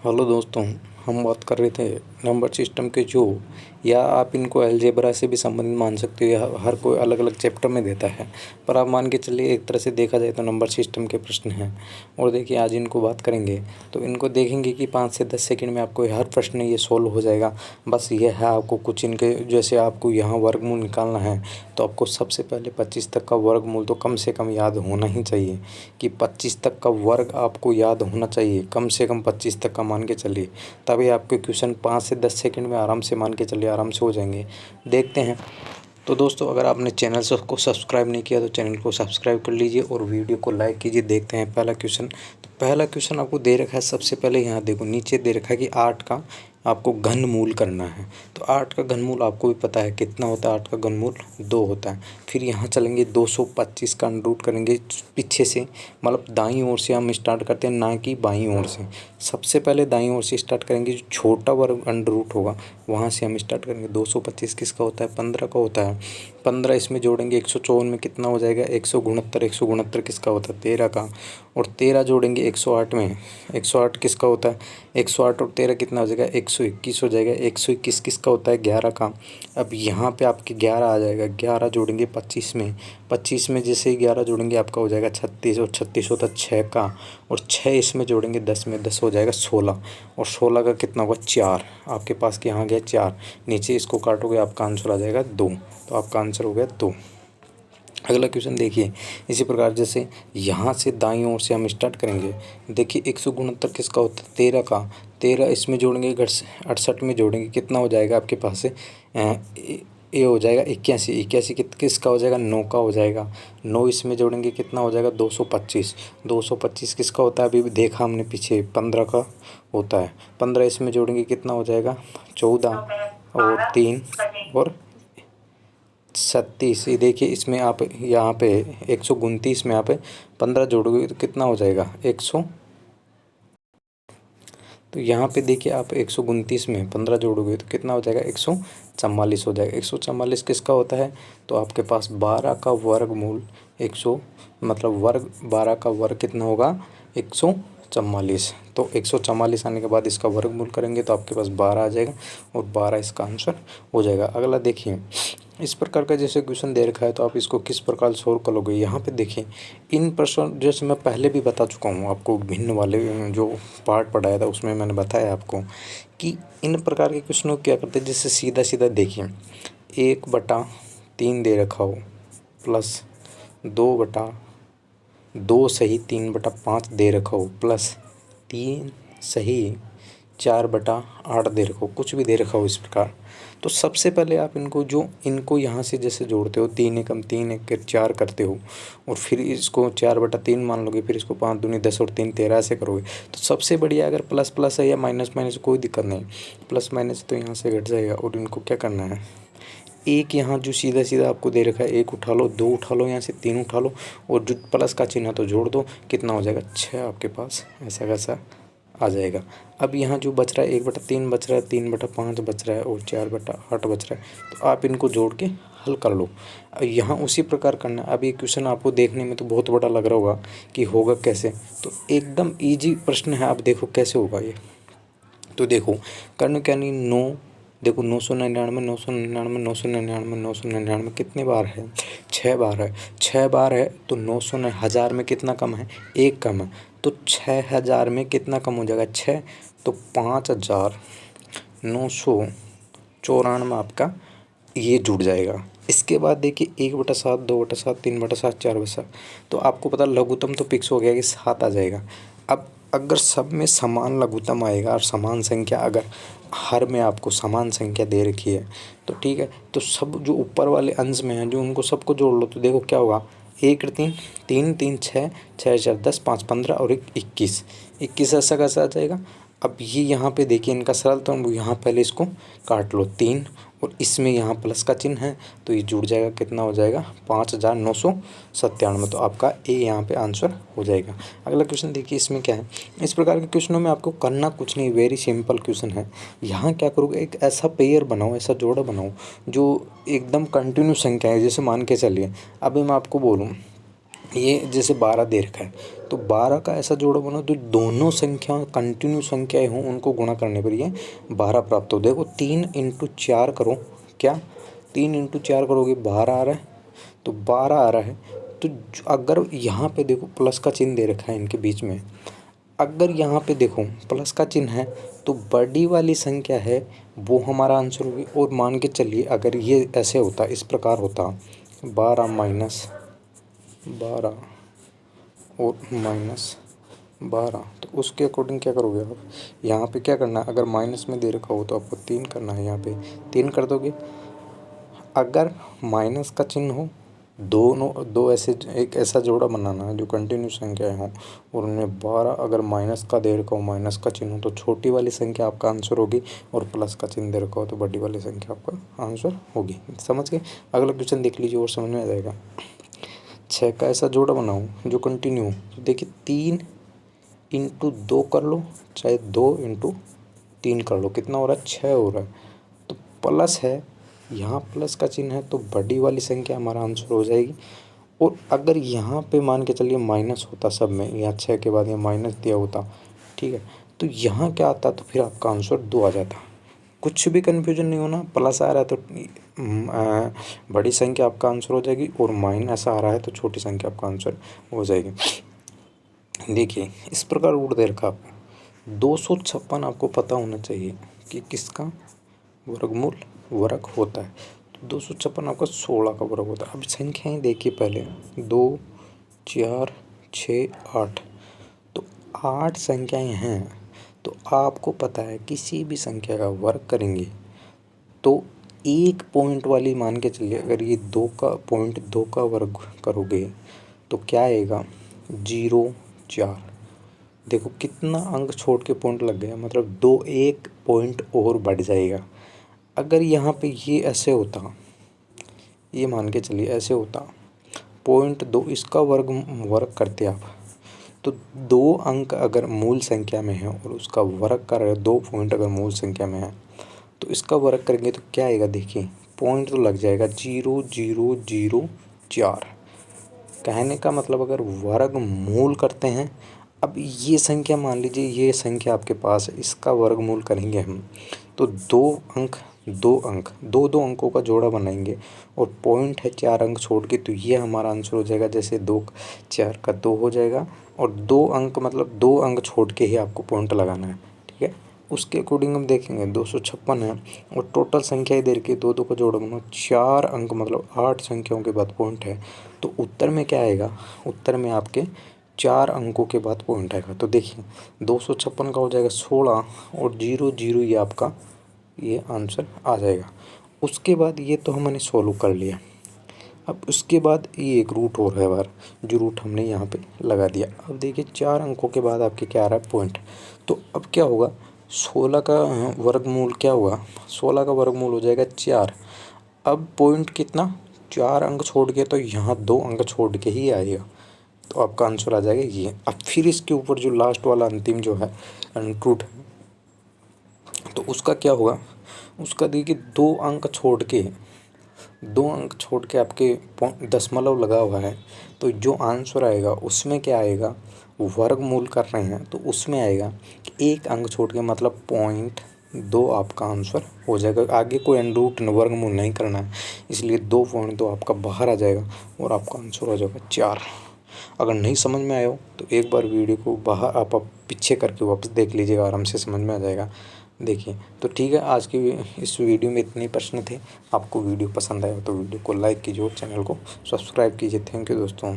Hello दोस्तों, हम बात कर रहे थे नंबर सिस्टम के जो या आप इनको अलजेब्रा से भी संबंधित मान सकते हो या हर कोई अलग अलग चैप्टर में देता है। पर आप मान के चलिए एक तरह से देखा जाए तो नंबर सिस्टम के प्रश्न हैं। और देखिए आज इनको बात करेंगे तो इनको देखेंगे कि 5 से 10 सेकंड में आपको हर प्रश्न ये सोल्व हो जाएगा। बस ये है आपको कुछ इनके जैसे आपको यहाँ वर्गमूल निकालना है तो आपको सबसे पहले 25 तक का वर्गमूल तो कम से कम याद होना ही चाहिए कि 25 तक का वर्ग आपको याद होना चाहिए, कम से कम 25 तक का मान के चलिए। तभी आपके क्वेश्चन 5 से 10 सेकंड में आराम से मान के चलिए आराम से हो जाएंगे। देखते हैं। तो दोस्तों अगर आपने चैनल को सब्सक्राइब नहीं किया तो चैनल को सब्सक्राइब कर लीजिए और वीडियो को लाइक कीजिए। देखते हैं पहला क्वेश्चन। तो पहला क्वेश्चन आपको दे रखा है, सबसे पहले यहाँ देखो नीचे दे रखा है कि 8 का आपको घनमूल करना है। तो 8 का घनमूल आपको भी पता है कितना होता है, 8 का घनमूल 2 होता है। फिर यहाँ चलेंगे 225 का अंडर करेंगे पीछे से, मतलब दाईं ओर से हम स्टार्ट करते हैं ना कि बाईं ओर से। सबसे पहले दाईं ओर से स्टार्ट करेंगे, जो छोटा वर्ग अंडर रूट होगा वहाँ से हम स्टार्ट करेंगे। 225 किसका होता है, 15 का होता है। 15 इसमें जोड़ेंगे 154 में कितना हो जाएगा, 169। 169 किसका होता है, 13 का। और 13 जोड़ेंगे 108 में, 108 किसका होता है, 108 और 13 कितना हो जाएगा, 121 हो जाएगा। 121 किसका होता है, 11 का। अब यहाँ पे आपके 11 आ जाएगा, 11 जोड़ेंगे 25 में, 25 में जैसे ही 11 जोड़ेंगे आपका हो जाएगा 36, और 36 होता है 6 का। और 6 इसमें जोड़ेंगे 10 में, 10 हो जाएगा 16, और 16 का कितना होगा 4। आपके पास कि यहाँ गया 4, नीचे इसको काटोगे आपका आंसर आ जाएगा 2। तो आपका आंसर हो गया 2। अगला क्वेश्चन देखिए, इसी प्रकार जैसे यहाँ से दाईं ओर से हम स्टार्ट करेंगे। देखिए 169 किसका होता है, 13 का। 13 इसमें जोड़ेंगे 68 में जोड़ेंगे कितना हो जाएगा आपके पास से ये हो जाएगा 81। 81 किसका हो जाएगा, 9 का हो जाएगा। 9 इसमें जोड़ेंगे कितना हो जाएगा, 225। 225 किसका होता है, अभी भी देखा हमने पीछे 15 का होता है। 15 इसमें जोड़ेंगे कितना हो जाएगा, 14 और 3 और 37। ये देखिए इसमें आप यहाँ पे 129 में आप 15 जोड़ोगे तो कितना हो जाएगा, 100। तो यहाँ पे देखिए आप 129 में 15 जोड़ोगे तो कितना हो जाएगा, 144 हो जाएगा। 144 किसका होता है, तो आपके पास 12 का वर्गमूल 100, मतलब वर्ग 12 का वर्ग कितना होगा, 144। तो 144 आने के बाद इसका वर्गमूल करेंगे तो आपके पास 12 आ जाएगा और 12 इसका आंसर हो जाएगा। अगला देखिए, इस प्रकार का जैसे क्वेश्चन दे रखा है तो आप इसको किस प्रकार सोल्व करोगे। यहाँ पे देखिए इन प्रश्न जैसे मैं पहले भी बता चुका हूँ आपको, भिन्न वाले जो पार्ट पढ़ाया था उसमें मैंने बताया आपको कि इन प्रकार के क्वेश्चनों को क्या करते हैं। जैसे सीधा सीधा देखिए 1/3 दे रखा हो प्लस 2/2 सही 3/5 दे रखा हो प्लस 3 सही 4/8 दे रखा हो, कुछ भी दे रखा हो इस प्रकार। तो सबसे पहले आप इनको यहाँ से जैसे जोड़ते हो, 3 एकम 3 एक 4 करते हो, और फिर इसको 4/3 मान लोगे, फिर इसको 5 दूनी 10 और 3 13 से करोगे। तो सबसे बढ़िया अगर प्लस प्लस है या माइनस माइनस कोई दिक्कत नहीं, प्लस माइनस तो यहाँ से घट जाएगा। और इनको क्या करना है, एक यहाँ जो सीधा सीधा आपको दे रखा है, एक उठा लो, 2 उठा लो, यहाँ से 3 उठा लो, और जो प्लस का चिन्ह है तो जोड़ दो, कितना हो जाएगा 6 आपके पास ऐसा कैसा आ जाएगा। अब यहाँ जो बच रहा है 1/3 बच रहा है, 3/5 बच रहा है और 4/8 बच रहा है, तो आप इनको जोड़ के हल कर लो। यहाँ उसी प्रकार करना है। अब ये क्वेश्चन आपको देखने में तो बहुत बड़ा लग रहा होगा कि होगा कैसे, तो एकदम ईजी प्रश्न है। आप देखो कैसे होगा ये। तो देखो करने क्या नहीं, 9 देखो 999 999 999 999 कितने बार है, 6 बार है। 6 बार है तो 900 हज़ार में कितना कम है, 1 कम है। तो 6000 में कितना कम हो जाएगा, 6, तो 5994 आपका ये जुड़ जाएगा। इसके बाद देखिए 1/7 2/7 3/7 4/7, तो आपको पता लघुत्तम तो फिक्स हो गया कि 7 आ जाएगा। अब अगर सब में समान लघुत्तम आएगा और समान संख्या, अगर हर में आपको समान संख्या दे रखी है तो ठीक है, तो सब जो ऊपर वाले अंश में हैं जो उनको सबको जोड़ लो। तो देखो क्या होगा, 1 3 3 3 6 6 4 10 5 15 और 21, 21 ऐसा कैसा आ जाएगा। अब ये यहाँ पे देखिए इनका सरल, तो यहाँ पहले इसको काट लो 3, और इसमें यहाँ प्लस का चिन्ह है तो ये जुड़ जाएगा, कितना हो जाएगा 5997। तो आपका ए यहाँ पे आंसर हो जाएगा। अगला क्वेश्चन देखिए, इसमें क्या है। इस प्रकार के क्वेश्चनों में आपको करना कुछ नहीं, वेरी सिंपल क्वेश्चन है। यहाँ क्या करोगे, एक ऐसा पेयर बनाओ, ऐसा जोड़ा बनाओ जो एकदम कंटिन्यू संख्या है। जैसे मान के चलिए अभी मैं आपको बोलूँ ये जैसे 12 दे रखा है, तो 12 का ऐसा जोड़ा बनाओ तो दोनों संख्या कंटिन्यू संख्याएं हों, उनको गुणा करने पर ये 12 प्राप्त हो। देखो 3 × 4 करो, क्या 3 × 4 करोगे 12 आ रहा है, तो 12 आ रहा है। तो अगर यहाँ पे देखो प्लस का चिन्ह दे रखा है इनके बीच में, अगर यहाँ पे देखो प्लस का चिन्ह है तो बड़ी वाली संख्या है वो हमारा आंसर होगी। और मान के चलिए अगर ये ऐसे होता, इस प्रकार होता 12 - 12 और -12, तो उसके अकॉर्डिंग क्या करोगे आप, यहाँ पे क्या करना है, अगर माइनस में दे रखा हो तो आपको 3 करना है, यहाँ पे 3 कर दोगे। अगर माइनस का चिन्ह हो, दोनों दो ऐसे एक ऐसा जोड़ा बनाना है जो कंटिन्यू संख्याएं हों और उनमें 12 अगर माइनस का दे रखा हो, माइनस का चिन्ह हो, तो छोटी वाली संख्या आपका आंसर होगी, और प्लस का चिन्ह दे रखा हो तो बड़ी वाली संख्या आपका आंसर होगी। समझ गए? अगला क्वेश्चन देख लीजिए और समझ में आ जाएगा। 6 का ऐसा जोड़ा बनाओ जो कंटिन्यू हो, तो देखिए 3 × 2 कर लो, चाहे 2 × 3 कर लो, कितना हो रहा है, 6 हो रहा है। तो प्लस है, यहाँ प्लस का चिन्ह है तो बड़ी वाली संख्या हमारा आंसर हो जाएगी। और अगर यहाँ पे मान के चलिए माइनस होता सब में, यहाँ 6 के बाद ये माइनस दिया होता, ठीक है, तो यहाँ क्या आता, तो फिर आपका आंसर 2 आ जाता। कुछ भी कन्फ्यूजन नहीं होना, प्लस आ रहा है तो बड़ी संख्या आपका आंसर हो जाएगी, और माइनस आ रहा है तो छोटी संख्या आपका आंसर हो जाएगी। देखिए इस प्रकार रूट दे रखा आपको 256 आपको पता होना चाहिए कि किसका वर्गमूल वर्ग होता है। तो 256 आपका 16 का वर्ग होता है। अब संख्याएं देखिए पहले 2 4 6 8, तो 8 संख्याएं हैं। तो आपको पता है किसी भी संख्या का वर्ग करेंगे तो एक पॉइंट वाली मान के चलिए, अगर ये 2 का वर्ग करोगे तो क्या आएगा, 0 4। देखो कितना अंक छोड़ के पॉइंट लग गया, मतलब 2 एक पॉइंट और बढ़ जाएगा। अगर यहाँ पे ये ऐसे होता, ये मान के चलिए ऐसे होता, 0.2 इसका वर्ग करते आप, तो 2 अंक अगर मूल संख्या में है और उसका वर्ग कर रहे 2 पॉइंट अगर मूल संख्या में है, तो इसका वर्ग करेंगे तो क्या आएगा, देखिए पॉइंट तो लग जाएगा 0 0 0 4। कहने का मतलब अगर वर्ग मूल करते हैं, अब ये संख्या मान लीजिए ये संख्या आपके पास है, इसका वर्गमूल करेंगे हम, तो 2 अंकों का जोड़ा बनाएंगे और पॉइंट है 4 अंक छोड़ के, तो ये हमारा आंसर हो जाएगा। जैसे 2 4 का 2 हो जाएगा, और 2 अंक मतलब 2 अंक छोड़ के ही आपको पॉइंट लगाना है, ठीक है। उसके अकॉर्डिंग हम देखेंगे 256 है और टोटल संख्या इधर की 2 का जोड़ा बनाओ, 4 अंक मतलब 8 संख्याओं के बाद पॉइंट है, तो उत्तर में क्या आएगा, उत्तर में आपके 4 अंकों के बाद पॉइंट आएगा। तो देखिए 256 का हो जाएगा 16 और 0 0 ये आपका ये आंसर आ जाएगा। उसके बाद ये तो हमने सॉल्व कर लिया। अब उसके बाद ये एक रूट और है बार, जो रूट हमने यहाँ पे लगा दिया। अब देखिए 4 अंकों के बाद आपके क्या आ रहा है, पॉइंट। तो अब क्या होगा, 16 का वर्गमूल क्या होगा, 16 का वर्गमूल हो जाएगा 4। अब पॉइंट कितना, 4 अंक छोड़ के, तो यहाँ 2 अंक छोड़ के ही आएगा, तो आपका आंसर आ जाएगा ये। अब फिर इसके ऊपर जो लास्ट वाला अंतिम जो है रूट है, तो उसका क्या होगा, उसका देखिए 2 अंक छोड़ के आपके दशमलव लगा हुआ है, तो जो आंसर आएगा उसमें क्या आएगा, वर्गमूल कर रहे हैं तो उसमें आएगा 1 अंक छोड़ के, मतलब 0.2 आपका आंसर हो जाएगा। आगे कोई रूट वर्गमूल नहीं करना है, इसलिए 2.2 आपका बाहर आ जाएगा और आपका आंसर हो जाएगा 4। अगर नहीं समझ में आया हो तो एक बार वीडियो को बाहर आप पीछे करके वापस देख लीजिएगा, आराम से समझ में आ जाएगा। देखिए तो ठीक है, आज की इस वीडियो में इतने प्रश्न थे। आपको वीडियो पसंद आया तो वीडियो को लाइक कीजिए और चैनल को सब्सक्राइब कीजिए। थैंक यू दोस्तों।